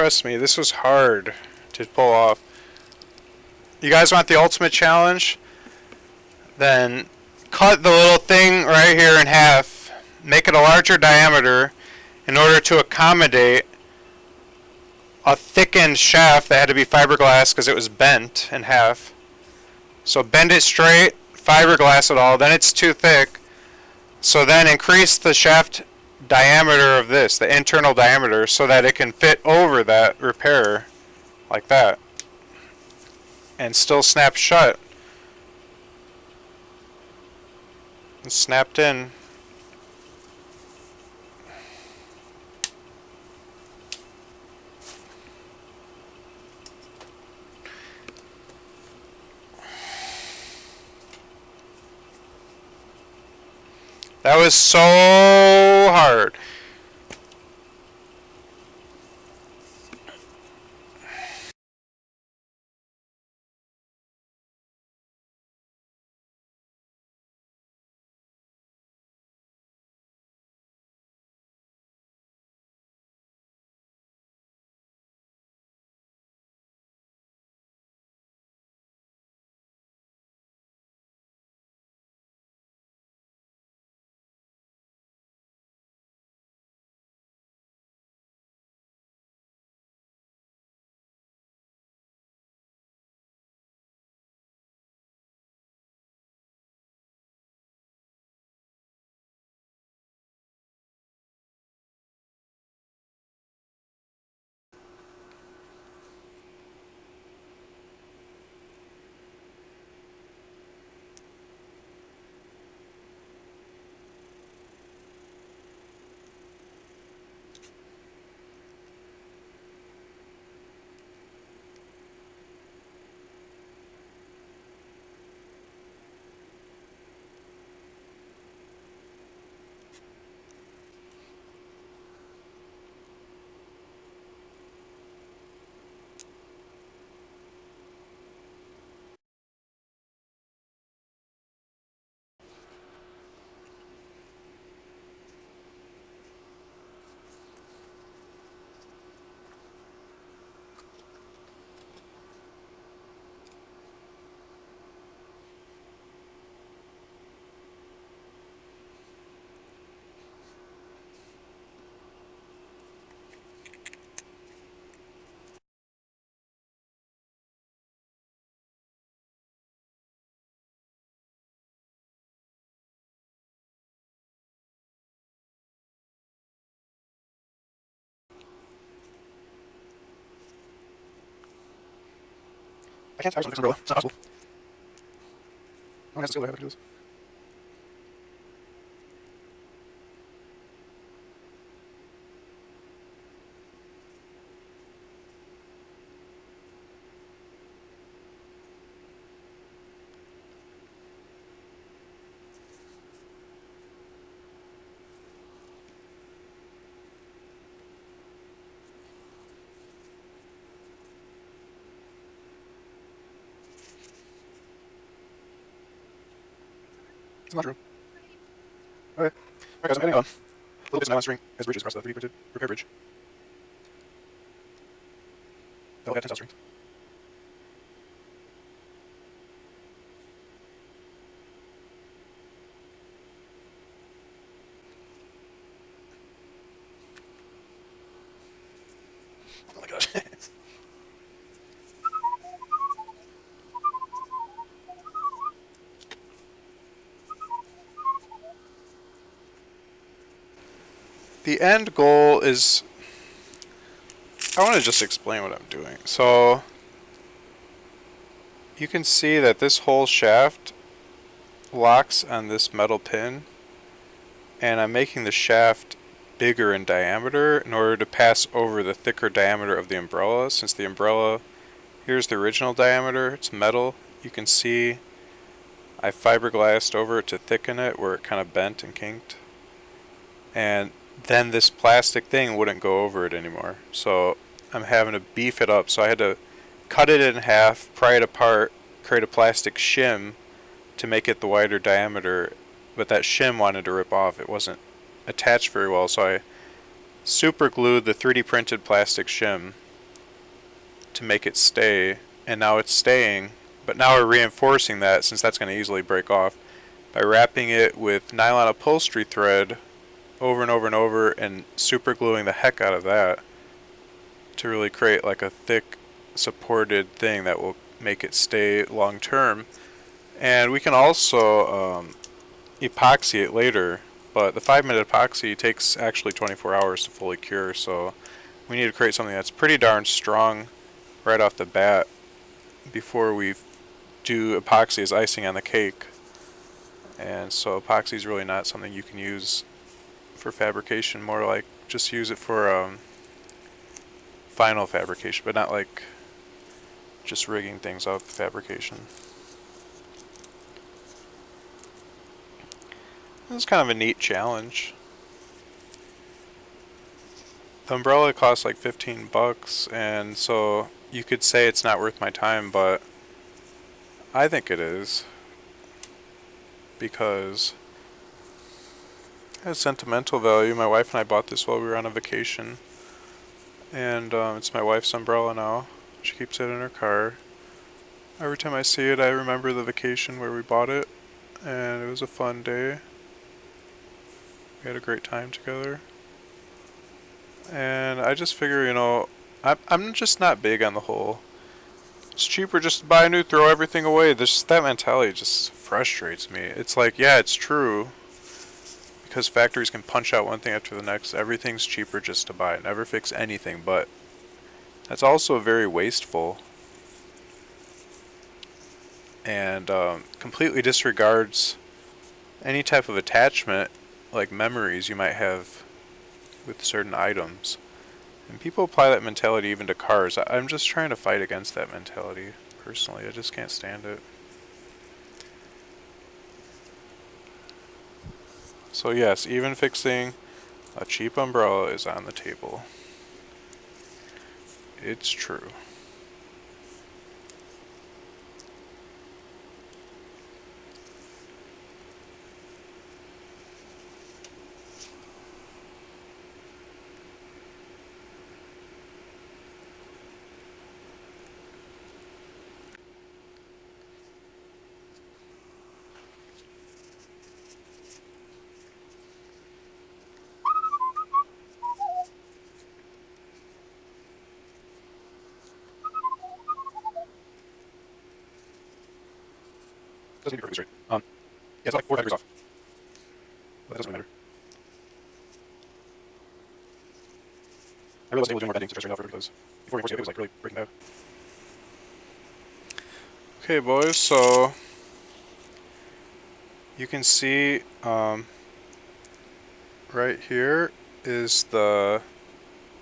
Trust me, this was hard to pull off. You guys want the ultimate challenge? Then cut the little thing right here in half. Make it a larger diameter in order to accommodate a thickened shaft that had to be fiberglass because it was bent in half. So bend it straight, fiberglass it all, then it's too thick. So then increase the shaft diameter of this, the internal diameter, so that it can fit over that repair like that and still snap shut. It's snapped in. That was so hard. I can't. I just want to fix umbrella. It's not possible. No one has the skill I have to do this. It's not true. Okay. Alright guys, I'm adding little bits of nylon string as bridges across the 3D printed repair bridge. That'll add tensile strength. Oh my gosh. The end goal is, I want to just explain what I'm doing. So you can see that this whole shaft locks on this metal pin, and I'm making the shaft bigger in diameter in order to pass over the thicker diameter of the umbrella. Since the umbrella, here's the original diameter, it's metal. You can see I fiberglassed over it to thicken it where it kind of bent and kinked. And then this plastic thing wouldn't go over it anymore. So I'm having to beef it up. So I had to cut it in half, pry it apart, create a plastic shim to make it the wider diameter. But that shim wanted to rip off. It wasn't attached very well. So I super glued the 3D printed plastic shim to make it stay, and now it's staying. But now we're reinforcing that, since that's going to easily break off, by wrapping it with nylon upholstery thread over and over and over and super gluing the heck out of that to really create like a thick supported thing that will make it stay long term. And we can also epoxy it later, but the 5-minute epoxy takes actually 24 hours to fully cure, so we need to create something that's pretty darn strong right off the bat before we do epoxy as icing on the cake. And so epoxy is really not something you can use for fabrication, more like just use it for final fabrication, but not like just rigging things up fabrication. It's kind of a neat challenge. The umbrella costs like 15 bucks, and so you could say it's not worth my time, but I think it is, because it has sentimental value. My wife and I bought this while we were on a vacation, and it's my wife's umbrella now. She keeps it in her car. Every time I see it, I remember the vacation where we bought it, and it was a fun day. We had a great time together. And I just figure, I'm just not big on the whole, it's cheaper just to buy new, throw everything away. That mentality just frustrates me. It's like, yeah, it's true, because factories can punch out one thing after the next. Everything's cheaper just to buy. Never fix anything, but that's also very wasteful, and completely disregards any type of attachment, like memories you might have with certain items. And people apply that mentality even to cars. I'm just trying to fight against that mentality, personally. I just can't stand it. So yes, even fixing a cheap umbrella is on the table. It's true. Doesn't need to be perfectly straight. Yeah, it's like 4 degrees off. But that doesn't really matter. I realized I was doing more bending to try straight out further, because before reinforcing it was like really breaking bad. Okay, boys, so you can see right here is the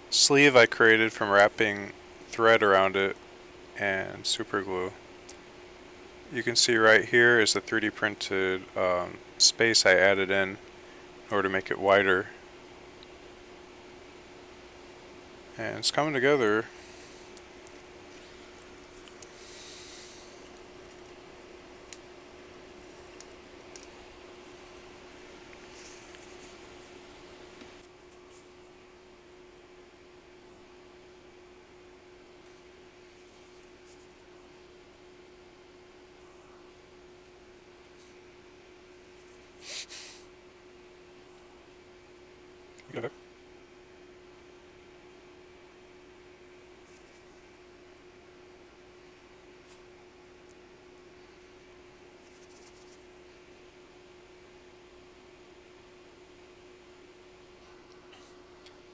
sleeve I created from wrapping thread around it and super glue. You can see right here is the 3D printed space I added in order to make it wider. And it's coming together. Okay.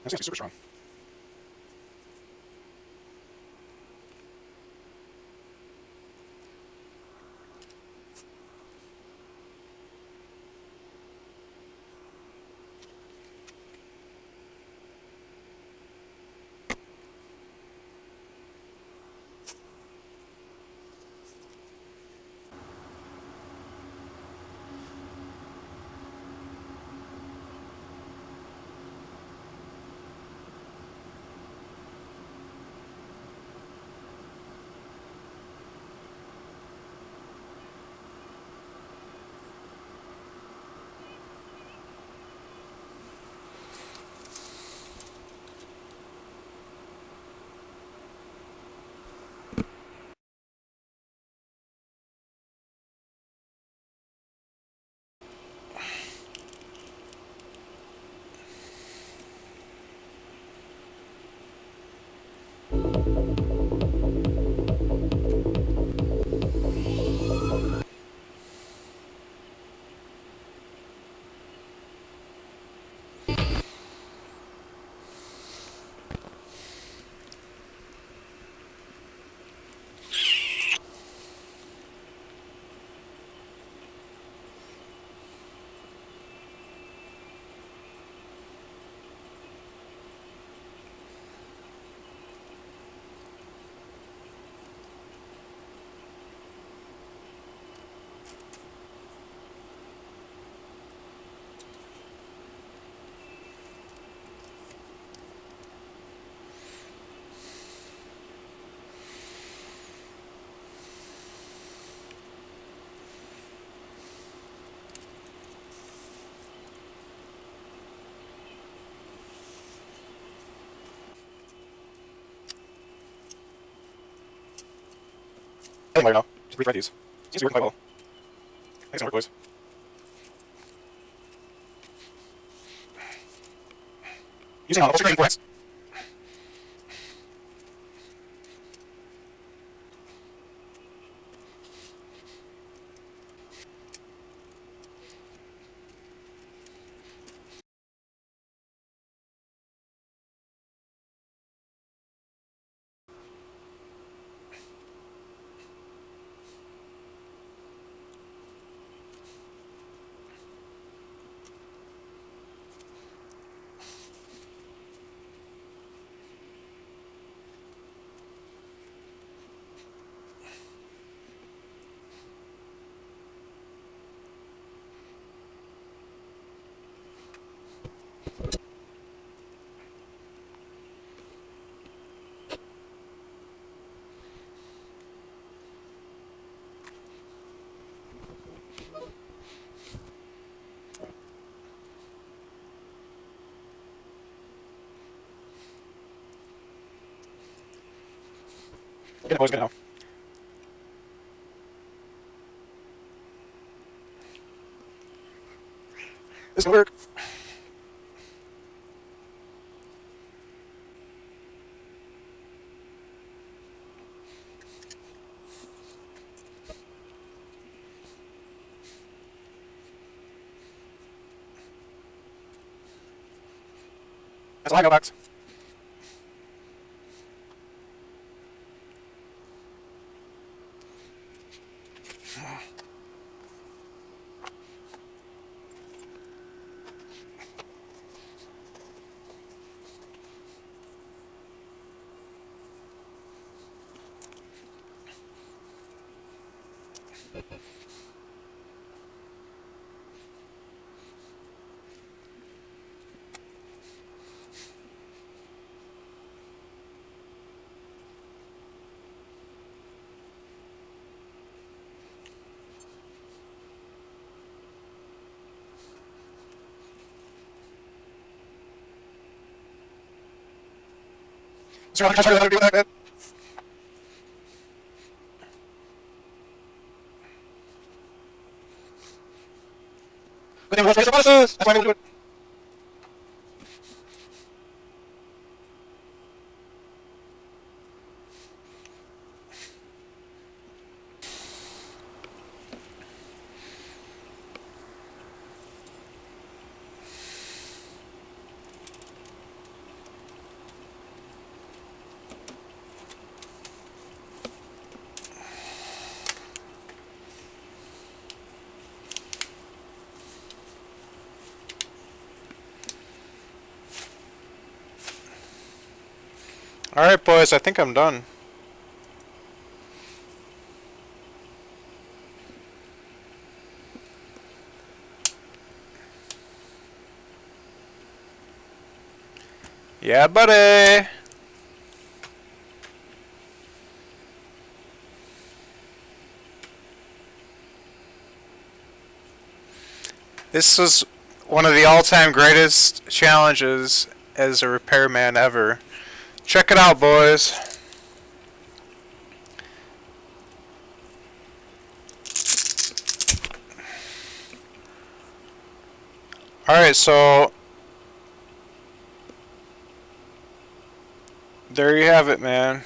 That's actually super strong. Right now. Just refresh these. Seems to be working quite well. Thanks so much, boys. Using ultra training flex. Get it, boys, get it now. This can work. That's all I know, Max. Sir, I'm trying to let her do that, man. Good name, let's raise the bonuses. That's why I'm able to do it. Alright, boys, I think I'm done. Yeah, buddy! This was one of the all-time greatest challenges as a repairman ever. Check it out, boys. Alright, so there you have it, man.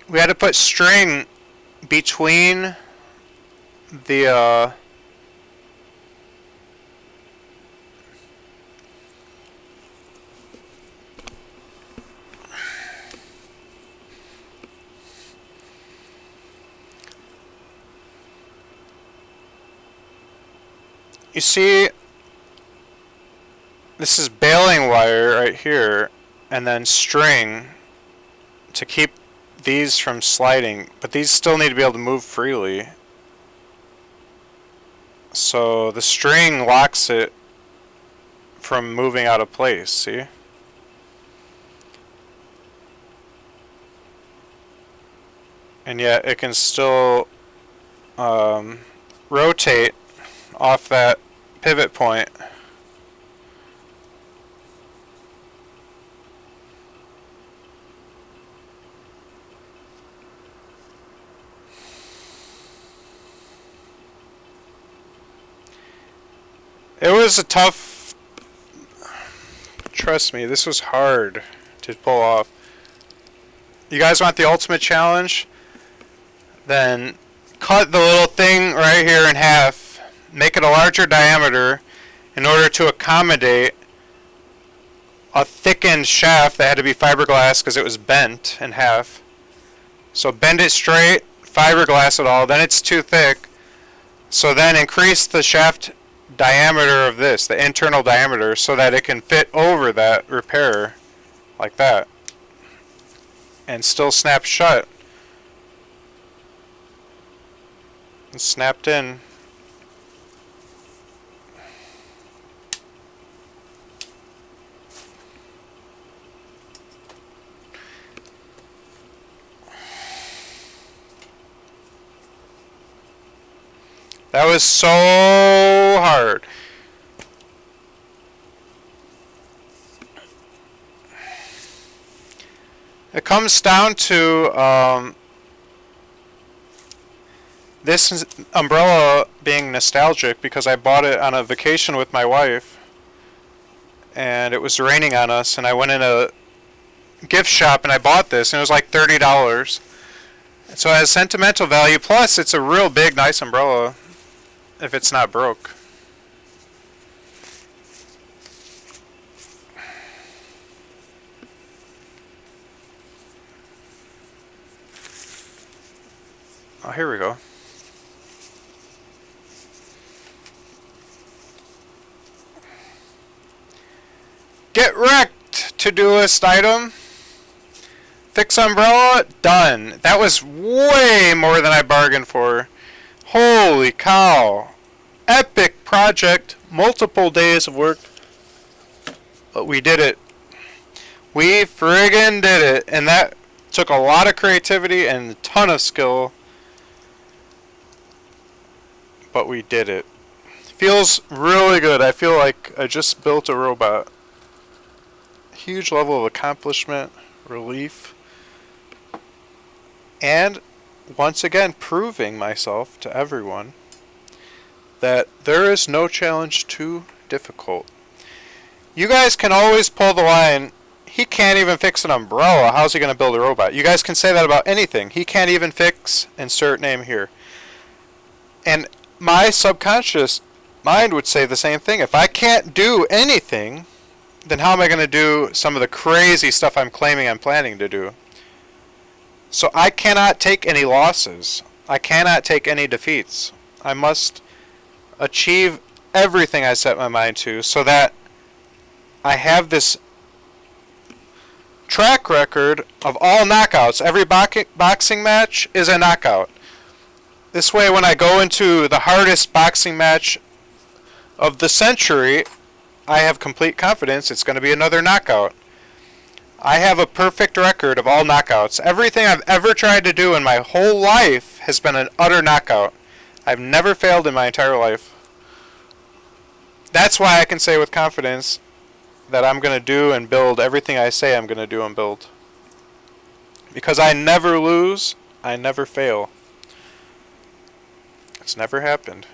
We had to put string between the you see, this is baling wire right here, and then string to keep these from sliding, but these still need to be able to move freely. So the string locks it from moving out of place, see? And yet it can still rotate off that pivot point. It was a tough, trust me, this was hard to pull off. You guys want the ultimate challenge? Then cut the little thing right here in half, make it a larger diameter in order to accommodate a thickened shaft that had to be fiberglass because it was bent in half. So bend it straight, fiberglass it all, then it's too thick. So then increase the shaft diameter of this, the internal diameter, so that it can fit over that repair like that and still snap shut. It's snapped in. That was so hard. It comes down to this umbrella being nostalgic because I bought it on a vacation with my wife and it was raining on us and I went in a gift shop and I bought this and it was like $30. So it has sentimental value, plus it's a real big nice umbrella if it's not broke. Oh, here we go. Get wrecked, Todoist item. Fix umbrella, done. That was way more than I bargained for. Holy cow. Epic project, multiple days of work. But we did it. We friggin' did it. And that took a lot of creativity and a ton of skill. But we did it. Feels really good. I feel like I just built a robot. Huge level of accomplishment, relief, and once again proving myself to everyone that there is no challenge too difficult. You guys can always pull the line, he can't even fix an umbrella, how's he going to build a robot? You guys can say that about anything. He can't even fix, insert name here. And my subconscious mind would say the same thing. If I can't do anything, then how am I going to do some of the crazy stuff I'm claiming I'm planning to do? So I cannot take any losses. I cannot take any defeats. I must achieve everything I set my mind to so that I have this track record of all knockouts. Every boxing match is a knockout. This way, when I go into the hardest boxing match of the century, I have complete confidence it's going to be another knockout. I have a perfect record of all knockouts. Everything I've ever tried to do in my whole life has been an utter knockout. I've never failed in my entire life. That's why I can say with confidence that I'm going to do and build everything I say I'm going to do and build. Because I never lose, I never fail. It's never happened.